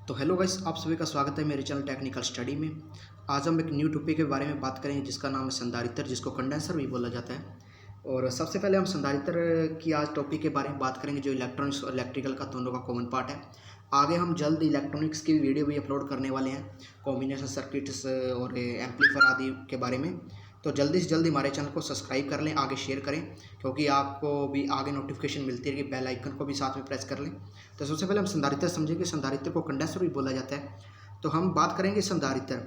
तो hello guys, आप सभी का स्वागत है मेरे चैनल टेक्निकल स्टडी में। आज हम एक न्यू टॉपिक के बारे में बात करेंगे जिसका नाम है संधारित्र, जिसको कंडेंसर भी बोला जाता है। और सबसे पहले हम संधारित्र की आज टॉपिक के बारे में बात करेंगे जो इलेक्ट्रॉनिक्स और इलेक्ट्रिकल का दोनों का कॉमन पार्ट है। आगे हम जल्द इलेक्ट्रॉनिक्स की वीडियो भी अपलोड करने वाले हैं, कॉम्बिनेशन सर्किट्स और एम्पलीफायर आदि के बारे में। तो जल्दी से जल्दी हमारे चैनल को सब्सक्राइब कर लें, आगे शेयर करें, क्योंकि आपको भी आगे नोटिफिकेशन मिलती रहेगी। बेल आइकन को भी साथ में प्रेस कर लें। तो सबसे पहले हम संधारित्र समझेंगे। संधारित्र को कंडेंसर भी बोला जाता है। तो हम बात करेंगे संधारित्र।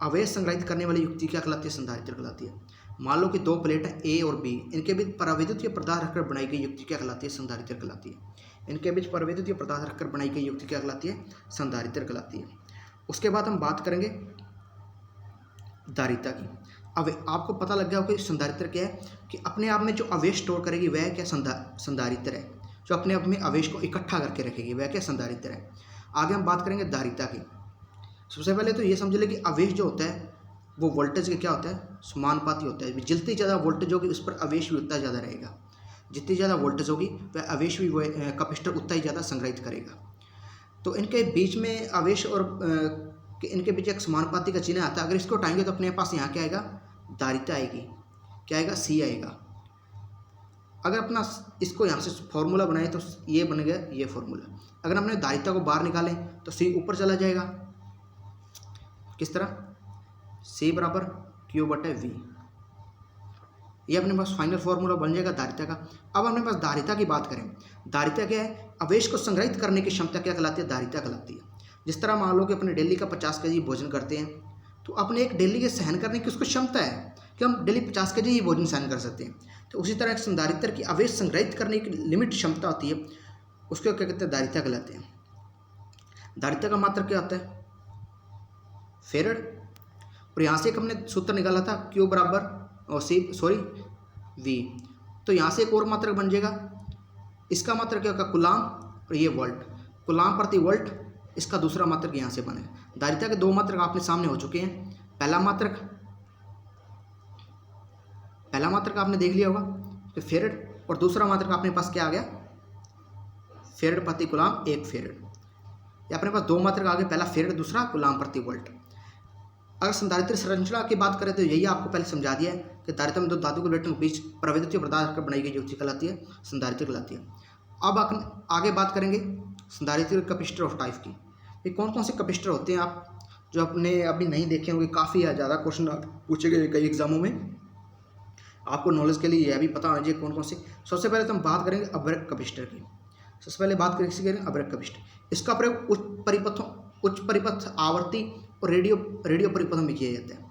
आवेश संग्रहित करने वाली युक्ति क्या कहलाती है? संधारित्र कहलाती है। मान लो कि दो प्लेट है ए और बी, इनके बीच परावैद्युतीय पदार्थ रखकर बनाई गई युक्ति क्या कहलाती है? संधारित्र कहलाती है। इनके बीच परावैद्युतीय पदार्थ रखकर बनाई गई युक्ति क्या कहलाती है? संधारित्र कहलाती है। उसके बाद हम बात करेंगे धारिता की। अब आपको पता लग गया होगा कि संधारित्र क्या है, कि अपने आप में जो आवेश स्टोर करेगी वह क्या? संधारित्र है। जो अपने आप में आवेश को इकट्ठा करके रखेगी वह क्या? संधारित्र है। आगे हम बात करेंगे धारिता की। सबसे पहले तो ये समझ ले कि आवेश जो होता है वो वोल्टेज के क्या होता है? समानुपाती होता है। जितनी ज़्यादा वोल्टेज होगी उस पर आवेश भी उतना ज़्यादा रहेगा। जितनी ज़्यादा वोल्टेज होगी वह आवेश भी कैपेसिटर उतना ही ज़्यादा संग्रहित करेगा। तो इनके बीच में आवेश और कि इनके बीच एक समानुपाती का चिन्ह आता है। अगर इसको हटाएंगे तो अपने पास यहाँ क्या आएगा? धारिता आएगी। क्या आएगा? सी आएगा। अगर अपना इसको यहाँ से फॉर्मूला बनाए तो ये बन गया ये फॉर्मूला। अगर हमने धारिता को बाहर निकालें तो सी ऊपर चला जाएगा। किस तरह? सी बराबर क्यू बटे वी। ये अपने पास फाइनल फॉर्मूला बन जाएगा धारिता का। अब अपने पास धारिता की बात करें। धारिता क्या है? आवेश को संग्रहित करने की क्षमता क्या कहलाती है? धारिता कहलाती है। जिस तरह मान लो कि अपने डेली का 50 केजी भोजन करते हैं, तो अपने एक डेली के सहन करने की उसको क्षमता है कि हम डेली 50 केजी ही भोजन सहन कर सकते हैं। तो उसी तरह एक संधारित्र की आवेश संग्रहित करने की लिमिट क्षमता होती है, उसको क्या कहते हैं? धारिता कहलाते हैं। धारिता का मात्रक क्या होता है? फेरड। और यहाँ से एक हमने सूत्र निकाला था क्यू बराबर वी। तो यहाँ से एक और मात्रक बन जाएगा। इसका मात्रक क्या होगा? कूलाम। और ये वोल्ट, कूलाम प्रति वोल्ट। इसका दूसरा मात्रक यहाँ से बनेगा। धारिता के दो मात्रक आपने सामने हो चुके हैं। पहला मात्रक आपने देख लिया होगा तो फेरड, और दूसरा मात्रक अपने पास क्या आ गया? फेरड प्रति कूलाम 1 फेरड। या अपने पास दो मात्रक आ गए, पहला फेरड, दूसरा कूलाम प्रति वोल्ट। अगर संधारित्र संरचना की बात करें तो यही आपको पहले समझा दिया है कि धारिता में दो धातु के प्लेटों के बीच परावैद्युतीय पदार्थ का बनाई गई युक्ति कहलाती है संधारित्र कहलाती है। अब आगे बात करेंगे संधारित्र कैपेसिटर ऑफ टाइप की। ये कौन कौन से कैपेसिटर होते हैं आप जो अपने अभी नहीं देखे होंगे? काफ़ी ज़्यादा क्वेश्चन पूछे गए कई एग्जामों में। आपको नॉलेज के लिए यह भी पता होना चाहिए कौन कौन से। सबसे पहले तो हम बात करेंगे अवरक्त कैपेसिटर की। सबसे पहले बात करेंगे अवरक्त कैपेसिटर। इसका प्रयोग उच्च परिपथ आवर्ती और रेडियो परिपथों में किया जाता है।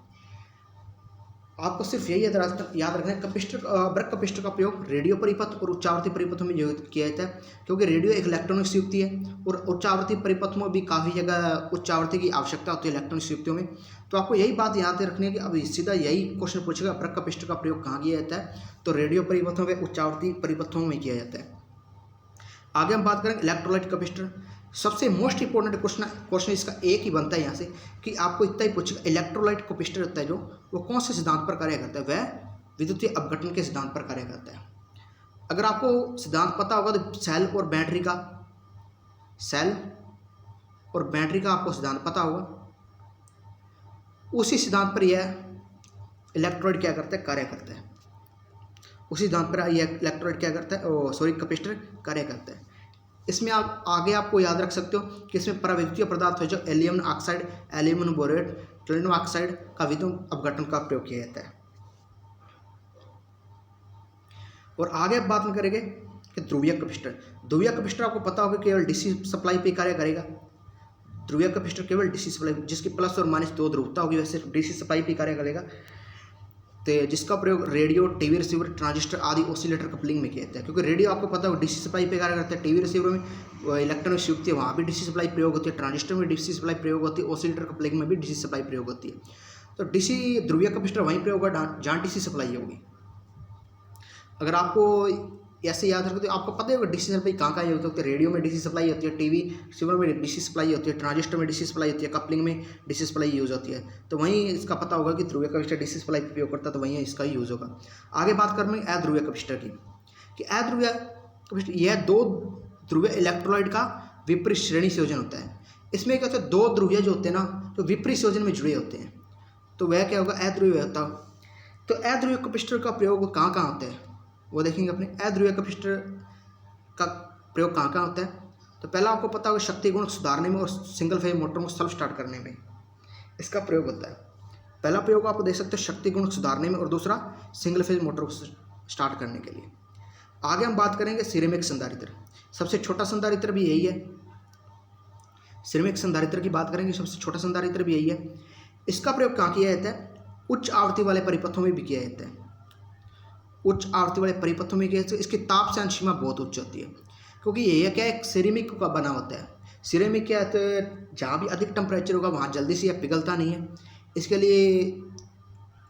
आपको सिर्फ यही याद रखना है, अवरक्त कैपेसिटर का प्रयोग रेडियो परिपथ और उच्चावर्ती परिपथों में किया जाता है, क्योंकि रेडियो एक इलेक्ट्रॉनिक्स युक्ति है और उच्चावर्ती परिपथ में भी काफ़ी जगह उच्चावर्ती की आवश्यकता होती है इलेक्ट्रॉनिक्स युक्तियों में। तो आपको यही बात याद रखनी है कि अब सीधा यही क्वेश्चन पूछेगा अवरक्त कैपेसिटर का प्रयोग कहाँ किया जाता है? तो रेडियो परिपथों में, उच्चावर्ती परिपथों में किया जाता है। आगे हम बात करेंगे इलेक्ट्रोलाइट कैपेसिटर। सबसे मोस्ट इंपॉर्टेंट क्वेश्चन इसका एक ही बनता है यहाँ से कि आपको इतना ही पूछेगा इलेक्ट्रोलाइट कैपेसिटर होता है जो वो कौन से सिद्धांत पर कार्य करता है? वह विद्युतीय अपघटन के सिद्धांत पर कार्य करता है। अगर आपको सिद्धांत पता होगा तो सेल और बैटरी का आपको सिद्धांत पता होगा। उसी सिद्धांत पर यह इलेक्ट्रोलाइट क्या करता है? कार्य करता है। उसी सिद्धांत पर यह इलेक्ट्रोलाइट क्या करता है? कैपेसिटर कार्य करता है। इसमें आप आगे आपको याद रख सकते हो कि इसमें परावैद्युतीय पदार्थ है जो एल्यूमिनियम ऑक्साइड, एल्यूमिनियम बोरेट, टोल्यूम ऑक्साइड का विद्युत अपघटन का प्रयोग किया जाता है। और आगे बात करेंगे कि ध्रुवीय कैपेसिटर आपको पता होगा केवल डीसी सप्लाई पे कार्य करेगा। ध्रुवीय कैपेसिटर केवल डीसी सप्लाई, जिसकी प्लस और माइनस दो ध्रुवता होगी, वैसे डीसी सप्लाई पे कार्य करेगा। तो जिसका प्रयोग रेडियो, टीवी रिसीवर, ट्रांजिस्टर आदि ऑसिलेटर कपलिंग में किया जाता है, क्योंकि रेडियो आपको पता है डीसी सप्लाई पे कार्य करता है। टीवी रिसीवर में इलेक्ट्रॉनिक्स युक्ति है, वहाँ भी डीसी सप्लाई प्रयोग होती है। ट्रांजिस्टर में डीसी सप्लाई प्रयोग होती है। ऑसिलेटर कपलिंग में भी डीसी सप्लाई प्रयोग होती है। तो डीसी ध्रुवीय कैपेसिटर वहीं प्रयोग होगा जहाँ डीसी सप्लाई होगी। अगर आपको ऐसे याद रखो तो आपको पता होगा डीसी सप्लाई कहाँ कहाँ होती है। रेडियो में डीसी सप्लाई होती है, टीवी रिसीवर में डीसी सप्लाई होती है, ट्रांजिस्टर में डीसी सप्लाई होती है, कपलिंग में डीसी सप्लाई यूज़ होती है। तो वहीं इसका पता होगा कि ध्रुवीय कैपेसिटर डीसी सप्लाई उपयोग करता है, तो वहीं इसका ही यूज़ होगा। आगे बात करेंगे अध्रुवीय कैपेसिटर की कि अध्रुवीय कैपेसिटर यह दो ध्रुवीय इलेक्ट्रोलाइट का विपरीत श्रेणी संयोजन होता है। इसमें क्या होता है, दो ध्रुवीय जो होते हैं ना, जो विपरीत संयोजन में जुड़े होते हैं, तो वह क्या होगा, अध्रुवीय होता। तो अध्रुवीय कैपेसिटर का प्रयोग कहाँ कहाँ होता है वो देखेंगे अपने। अध्रुवीय कैपेसिटर का प्रयोग कहाँ कहाँ होता है, तो पहला आपको पता होगा शक्ति गुण सुधारने में और सिंगल फेज मोटर को सेल्फ स्टार्ट करने में इसका प्रयोग होता है। पहला प्रयोग आपको देख सकते हो शक्ति गुण सुधारने में, और दूसरा सिंगल फेज मोटर को स्टार्ट करने के लिए। आगे हम बात करेंगे सिरेमिक संधारित्र। सबसे छोटा संधारित्र भी यही है, सिरेमिक संधारित्र की बात करेंगे, सबसे छोटा संधारित्र भी यही है। इसका प्रयोग कहाँ किया जाता है, उच्च आवृत्ति वाले परिपथों में भी किया जाता है। उच्च आवृत्ति वाले परिपथों में किया जाता है। इसकी ताप सहन सीमा बहुत उच्च होती है, क्योंकि ये क्या है, सिरेमिक का बना होता है। सिरेमिक क्या है, तो जहाँ भी अधिक टेम्परेचर होगा वहाँ जल्दी से यह पिघलता नहीं है, इसके लिए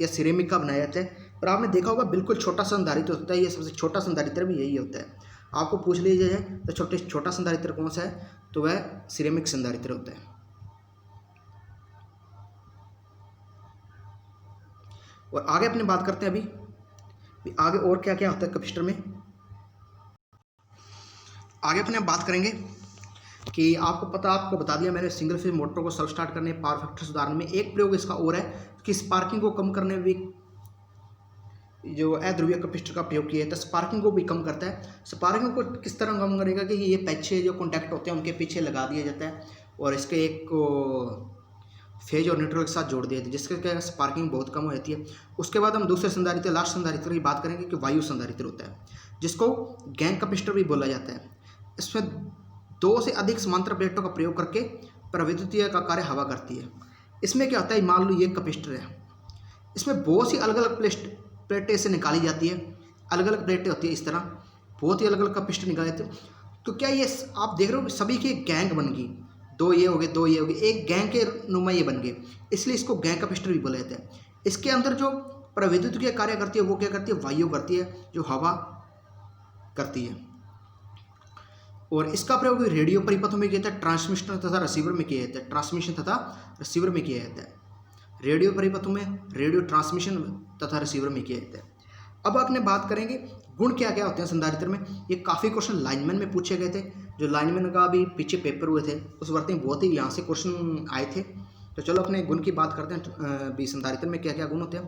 यह सिरेमिक का बनाया जाता है। और आपने देखा होगा बिल्कुल छोटा संधारित्र होता है, ये सबसे छोटा संधारित्र भी यही होता है। आपको पूछ लीजिए जाए तो छोटा संधारित्र कौन सा है, तो वह सिरेमिक संधारित्र होता है। और आगे अपने बात करते हैं अभी आगे और क्या क्या होता है कैपेसिटर में। आगे अपने बात करेंगे कि आपको बता दिया मैंने, सिंगल फेज मोटर को सेल्फ स्टार्ट करने, पावर फैक्टर सुधारने में। एक प्रयोग इसका और है कि स्पार्किंग को कम करने में भी जो अध्रुवीय कैपेसिटर का प्रयोग किया है, तो स्पार्किंग को भी कम करता है। स्पार्किंग को किस तरह कम करेगा कि ये पीछे जो कॉन्टैक्ट होते हैं उनके पीछे लगा दिया जाता है और इसके एक को फेज और न्यूट्रल के साथ जोड़ दिया जाता है, जिसके क्या स्पार्किंग बहुत कम हो जाती है। उसके बाद हम दूसरे संधारित्र, लास्ट संधारित्र की बात करेंगे कि वायु संधारित्र होता है, जिसको गैंग कैपेसिटर भी बोला जाता है। इसमें दो से अधिक समांतर प्लेटों का प्रयोग करके प्रविद्युतीय का कार्य हवा करती है। इसमें क्या होता है, मान लो ये कैपेसिटर है, इसमें बहुत सी अलग अलग प्लेटें से निकाली जाती है, अलग अलग प्लेटें होती है, इस तरह बहुत ही अलग अलग कैपेसिटर निकाले जाते हैं। तो क्या ये आप देख रहे हो सभी की एक गैंग बन गई, दो ये हो गए, दो ये हो गए, एक गैंग के नुमा ये बन गए, इसलिए इसको गैंग कैपेसिटर भी बोला जाता है। इसके अंदर जो प्रविद्युतीय कार्य करती है वो क्या करती है, वायु करती है, जो हवा करती है। और इसका प्रयोग रेडियो परिपथों में किया जाता है, ट्रांसमिशन तथा रिसीवर में किया जाता है, ट्रांसमिशन तथा रिसीवर में किया जाता है। रेडियो परिपथों में, रेडियो ट्रांसमिशन तथा रिसीवर में किया जाता है। अब अपने बात करेंगे गुण क्या क्या होते हैं संधारित्र में। ये काफ़ी क्वेश्चन लाइनमैन में पूछे गए थे, जो लाइनमैन का भी पीछे पेपर हुए थे उस वर्ष में बहुत ही यहाँ से क्वेश्चन आए थे। तो चलो अपने गुण की बात करते हैं, भी संधारित्र में क्या क्या गुण होते हैं।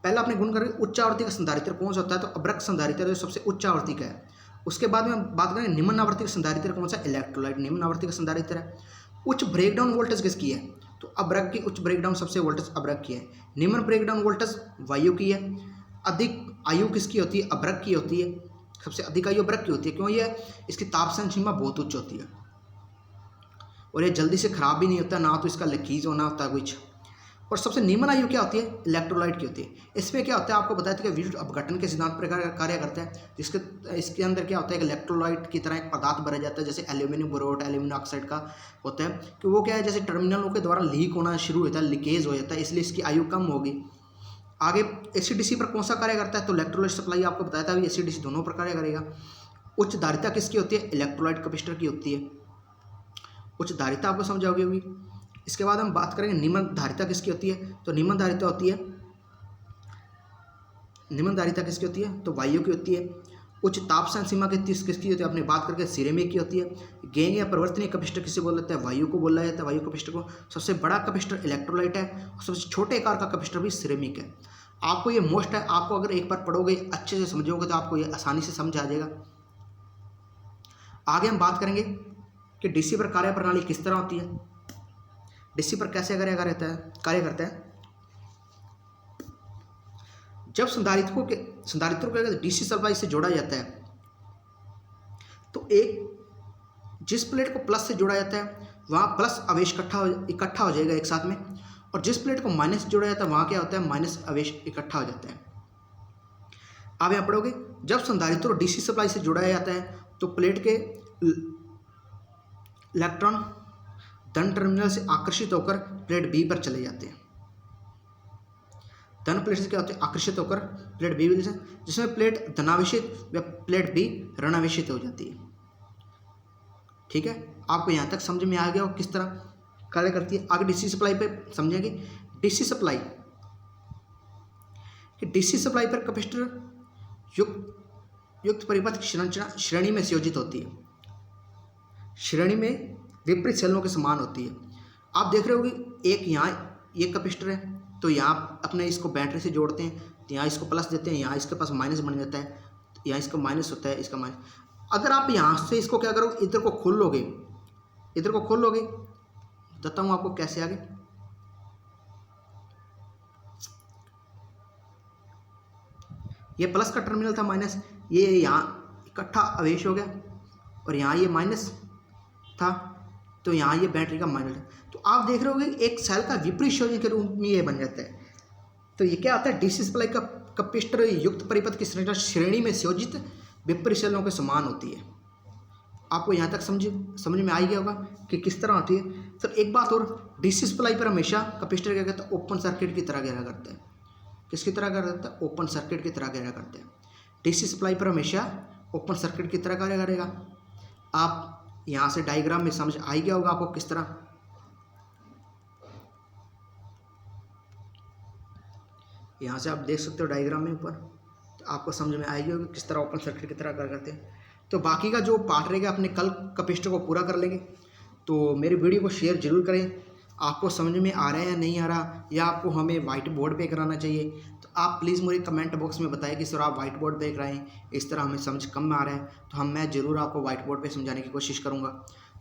पहला अपने गुण करेंगे उच्च आवृत्ति का संधारित्र कौन सा होता है, तो अभ्रक संधारित्र जो सबसे उच्च आवृत्ति का है। उसके बाद में बात करेंगे निम्न आवृत्ति का संधारित्र कौन सा, इलेक्ट्रोलाइट निम्न आवृत्ति का संधारित्र है। उच्च ब्रेकडाउन वोल्टेज किसकी है, तो अभ्रक की उच्च ब्रेकडाउन सबसे वोल्टेज अभ्रक की है। निम्न ब्रेकडाउन वोल्टेज वायु की है। अधिक आयु किसकी होती है, अभ्रक की होती है। सबसे अधिक आयु अभ्रक की होती है, क्यों, ये इसकी ताप सहन सीमा बहुत उच्च होती है और ये जल्दी से खराब भी नहीं होता, ना तो इसका लीकेज होना होता है कुछ। और सबसे निम्न आयु क्या होती है, इलेक्ट्रोलाइट की होती है। इसमें क्या होता है, आपको बताया था कि विद्युत अपघटन के सिद्धांत पर कार्य करता है, जिसके इसके अंदर क्या होता है कि इलेक्ट्रोलाइट की तरह एक पदार्थ भरा जाता है, जैसे एल्यूमिनियम बोरोट, एल्यूमिनियम ऑक्साइड का होता है, कि वो क्या है, जैसे टर्मिनलों के द्वारा लीक होना शुरू होता है, लीकेज हो जाता है, इसलिए इसकी आयु कम होगी। आगे एसी-डीसी पर कौन सा कार्य करता है, तो इलेक्ट्रोलाइट सप्लाई आपको बताया था, एसी-डीसी दोनों पर कार्य करेगा। उच्च धारिता किसकी होती है, इलेक्ट्रोलाइट कैपेसिटर की होती है। उच्च धारिता आपको समझ आओगी होगी। इसके बाद हम बात करेंगे निम्न धारिता किसकी होती है, तो निम्न धारिता किसकी होती है, तो वायु की होती है। उच्च ताप सहन सीमा किसकी होती है, आपने बात करके सिरेमिक की होती है। गैंग या परिवर्तनीय कैपेसिटर किसे बोला जाता है, वायु को बोला जाता है, वायु कैपेसिटर को। सबसे बड़ा कैपेसिटर इलेक्ट्रोलाइट है और सबसे छोटे आकार का कैपेसिटर भी सिरेमिक है। आपको ये मोस्ट है, आपको अगर एक बार पढ़ोगे अच्छे से समझोगे तो आपको ये आसानी से समझ आ जाएगा। आगे हम बात करेंगे कि डीसी पर कार्य प्रणाली किस तरह होती है, डीसी पर कैसे कार्य करता है। जब संधारित्रों को डीसी सप्लाई से जोड़ा जाता है, तो एक जिस प्लेट को प्लस से जोड़ा जाता है वहाँ प्लस आवेश इकट्ठा हो जाएगा एक साथ में, और जिस प्लेट को माइनस से जोड़ा जाता है वहाँ क्या होता है, माइनस आवेश इकट्ठा हो जाता है। आप यहाँ पढ़ोगे, जब संधारित्र डीसी सप्लाई से जोड़ा जाता है तो प्लेट के इलेक्ट्रॉन धन टर्मिनल से आकर्षित होकर प्लेट बी पर चले जाते हैं। धन प्लेट से क्या होते हैं, आकर्षित होकर प्लेट बी, जिसमें प्लेट धनावेशित व प्लेट बी ऋणावेशित हो जाती है। ठीक है, आपको यहाँ तक समझ में आ गया हो किस तरह कार्य करती है। आगे डीसी सप्लाई पे समझेंगे। डीसी सप्लाई पर कैपेसिटर युक्त परिपथ श्रेणी में संयोजित होती है। श्रेणी में विपरीत सेलों के समान होती है। आप देख रहे हो कि एक यहाँ ये कैपेसिटर है, तो यहाँ अपने इसको बैटरी से जोड़ते हैं, तो यहाँ इसको प्लस देते हैं, यहाँ इसके पास माइनस बन जाता है, यहाँ इसका माइनस होता है, इसका माइनस। अगर आप यहाँ से इसको क्या करो, इधर को खोल लोगे, इधर को खोल लोगे, बताता हूँ आपको कैसे आगे। ये प्लस का टर्मिनल था, माइनस, ये यहाँ इकट्ठा आवेश हो गया, और यहाँ ये माइनस था, तो यहाँ ये बैटरी का माइनस है। तो आप देख रहे होगे एक सेल का विपरीत संयोजन के रूप में ये बन जाता है। तो ये क्या आता है, डीसी सप्लाई का कैपेसिटर युक्त परिपथ की श्रेणी में संयोजित विपरीत सेलों के समान होती है। आपको यहाँ तक समझ में आ गया होगा कि किस तरह होती है। तो एक बात और, डीसी सप्लाई पर हमेशा कैपेसिटर क्या कहता है, ओपन सर्किट की तरह गहरा करते हैं। किसकी तरह कर देता है, ओपन सर्किट की तरह गहरा करते हैं। डीसी सप्लाई पर हमेशा ओपन सर्किट की तरह कार्य करेगा। आप यहाँ से डायग्राम में समझ आ गया होगा आपको किस तरह। यहाँ से आप देख सकते हो डायग्राम में ऊपर, तो आपको समझ में आएगी होगी किस तरह ओपन सर्किट की तरह कार्य करते हैं। तो बाकी का जो पार्ट रहेगा अपने कल कैपेसिटर को पूरा कर लेंगे। तो मेरी वीडियो को शेयर जरूर करें। आपको समझ में आ रहा है या नहीं आ रहा, या आपको हमें वाइट बोर्ड पे कराना चाहिए, तो आप प्लीज़ मुझे कमेंट बॉक्स में बताएं कि सर आप वाइट बोर्ड पे कराएं, इस तरह हमें समझ कम में आ रहा है तो मैं ज़रूर आपको वाइट बोर्ड पे समझाने की कोशिश करूँगा।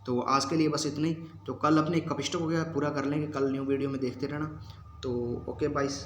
तो आज के लिए बस इतना ही। तो कल अपने कैपेसिटर को क्या पूरा कर लेंगे, कल न्यू वीडियो में देखते रहना। तो ओके बाइस।